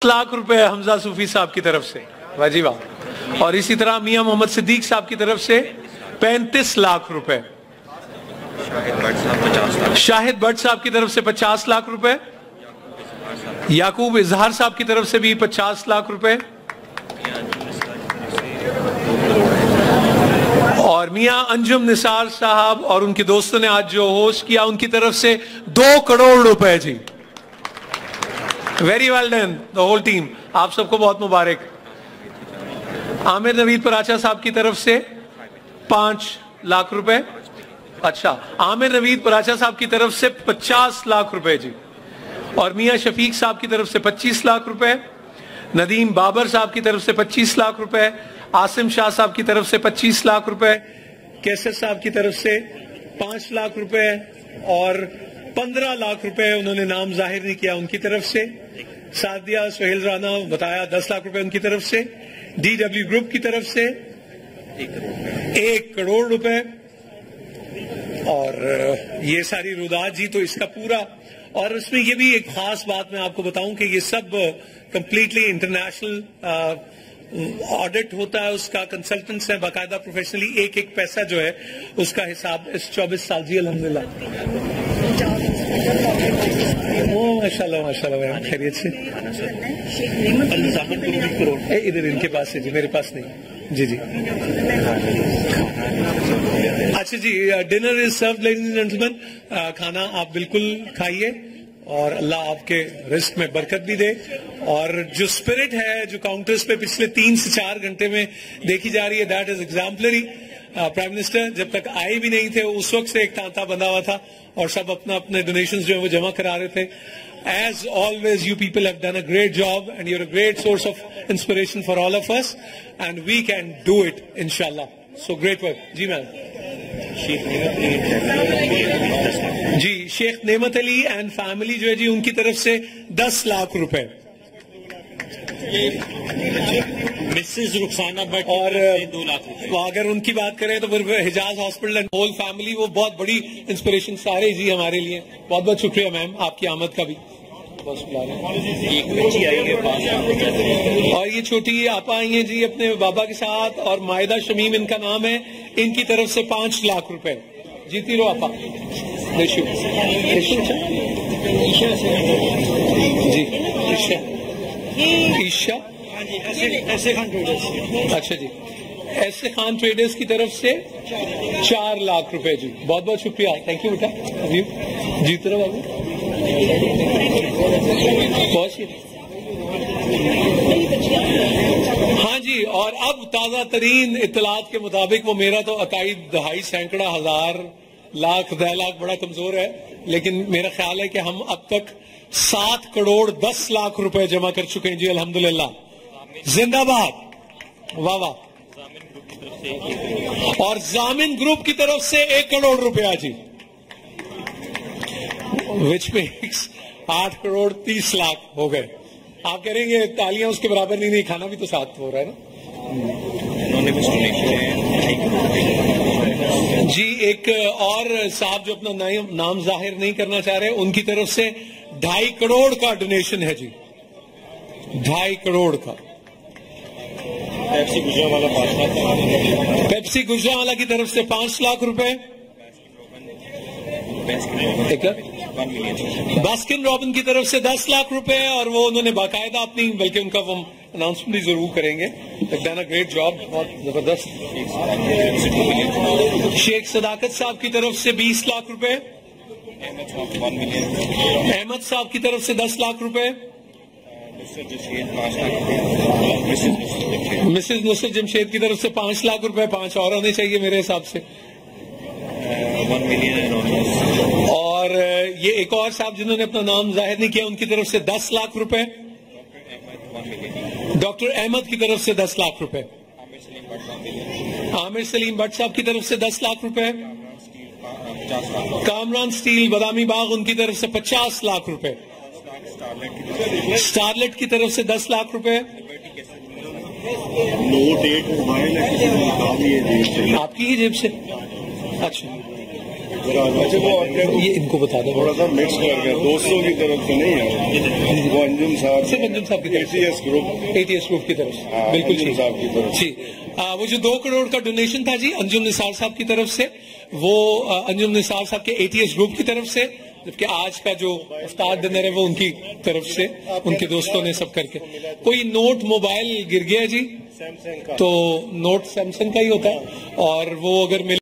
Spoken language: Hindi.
लाख रुपए हमजा सूफी साहब की तरफ से, वाह जी वाह। और इसी तरह मियां मोहम्मद सिद्दीक साहब की तरफ से 35 लाख रुपए। शाहिद भट्ट साहब की तरफ से 50 लाख रुपए। याकूब इजहार साहब की तरफ से भी 50 लाख रुपए। और मियां अंजुम निसार साहब और उनके दोस्तों ने आज जो होस्ट किया उनकी तरफ से 2 करोड़ रुपए जी। Very well done the whole team, आप सबको बहुत मुबारक। आमिर नवीद पराचा साहब की तरफ से 5 लाख रुपए। अच्छा, आमिर नवीद पराचा साहब की तरफ से 50 लाख रुपए जी। और मियां शफीक साहब की तरफ से 25 लाख रुपए। नदीम बाबर साहब की तरफ से 25 लाख रुपए। आसिम शाह साहब की तरफ से 25 लाख रुपए। कैसर साहब की तरफ से 5 लाख रुपए और 15 लाख रुपए उन्होंने नाम जाहिर नहीं किया उनकी तरफ से। सादिया सोहेल राना बताया 10 लाख रुपए उनकी तरफ से। DW ग्रुप की तरफ से 1 करोड़ रुपए। और ये सारी रुदात जी तो इसका पूरा, और इसमें ये भी एक खास बात मैं आपको बताऊं कि ये सब कंप्लीटली इंटरनेशनल ऑडिट होता है, उसका कंसल्टेंट्स है बाकायदा प्रोफेशनली, एक एक पैसा जो है उसका हिसाब इस 24 साल जी अल्हम्दुलिल्लाह। माशाल्लाह माशाल्लाह मैम, खैरियत से। इधर इनके पास है जी, मेरे पास नहीं जी। जी अच्छा जी, dinner is served ladies and gentlemen. खाना आप बिल्कुल खाइए और अल्लाह आपके रिस्क में बरकत भी दे। और जो स्पिरिट है जो काउंटर्स पे पिछले 3 से 4 घंटे में देखी जा रही है, that is exemplary. Prime minister जब तक आए भी नहीं थे उस वक्त से एक तांता बंधा हुआ था और सब अपना अपने डोनेशंस जो है वो जमा करा रहे थे। As always, you people have done a great job and you're a great source of inspiration for all of us and we can do it, inshallah. So great work. Ji ma'am. जी, शेख नेमत अली एंड फैमिली जो है जी उनकी तरफ से 10 लाख रुपए। मिसेस रुखसाना भट्ट और 2 लाख रुपए। अगर उनकी बात करें तो फिर हिजाज हॉस्पिटल एंड होल फैमिली, वो बहुत बड़ी इंस्पिरेशन सारे जी हमारे लिए। बहुत बहुत शुक्रिया मैम आपकी आमद का भी। एक बच्ची आई है और ये छोटी आपा आई है जी अपने बाबा के साथ, और मायदा शमीम इनका नाम है, इनकी तरफ से 5 लाख रुपए। जीती रहो आपा। जी ईशा ऐसे खान ट्रेडर्स। अच्छा जी, ऐसे खान ट्रेडर्स की तरफ से 4 लाख रुपए जी। बहुत बहुत शुक्रिया, थैंक यू बेटा। अभी जीत रहो बाबू। हाँ जी, और अब ताजा तरीन इत्तलात के मुताबिक, वो मेरा तो अकाईद 2.5 सैकड़ा हज़ार लाख 10 लाख बड़ा कमजोर है, लेकिन मेरा ख्याल है कि हम अब तक 7 करोड़ 10 लाख रुपए जमा कर चुके हैं जी अल्हम्दुलिल्लाह। जिंदाबाद, वाह वाह। और जामिन ग्रुप की तरफ से 1 करोड़ रुपया जी, विच मेक्स 8 करोड़ 30 लाख हो गए। आप कहेंगे तालियां उसके बराबर नहीं, खाना भी तो साथ हो रहा है ना जी। एक और साहब जो अपना नाम जाहिर नहीं करना चाह रहे, उनकी तरफ से 2.5 करोड़ का डोनेशन है जी, 2.5 करोड़ का। पेप्सी गुजरावाला 5 लाख। पेप्सी गुजरावाला की तरफ से 5 लाख रुपए। बास्किन रॉबिन की तरफ से 10 लाख रुपए, और वो उन्होंने बाकायदा अपनी, बल्कि उनका वो अनाउंसमेंट भी जरूर करेंगे। डन अ ग्रेट जॉब, बहुत जबरदस्त। शेख सदाकत साहब की तरफ से 20 लाख रुपए। अहमद साहब की तरफ से 10 लाख रुपए। मिसेज नुसरत जमशेद की तरफ से 5 लाख रुपए। 5 और होने चाहिए मेरे हिसाब से। 1 मिलियन। और ये एक और साहब जिन्होंने अपना नाम जाहिर नहीं किया, उनकी तरफ से 10 लाख रुपए। डॉक्टर अहमद की तरफ से 10 लाख रुपए। आमिर सलीम भट्ट साहब की तरफ से 10 लाख रुपए। कामरान स्टील बदामी बाग, उनकी तरफ से 50 लाख रुपए। स्टारलेट की तरफ से 10 लाख रुपए। मोबाइल आपकी ही जेब से? अच्छा, अच्छा वो ये इनको बता दो। थोड़ा सा मिक्स कर गया, दोस्तों की तरफ से नहीं है, वो अंजुम साहब, सिर्फ अंजुम साहब की तरफ से, ATS ग्रुप की तरफ से। हाँ, बिल्कुल अंजुम ठीक साहब की तरफ से। जी। वो जो 2 करोड़ का डोनेशन था जी अंजुम निसार साहब की तरफ से, वो अंजुम निसार साहब के ATS ग्रुप की तरफ से, जबकि आज का जो इफ्तार डिनर है वो उनकी तरफ से, उनके दोस्तों ने सब करके। कोई नोट मोबाइल गिर गया जी, तो नोट सैमसंग का ही होता है, और वो अगर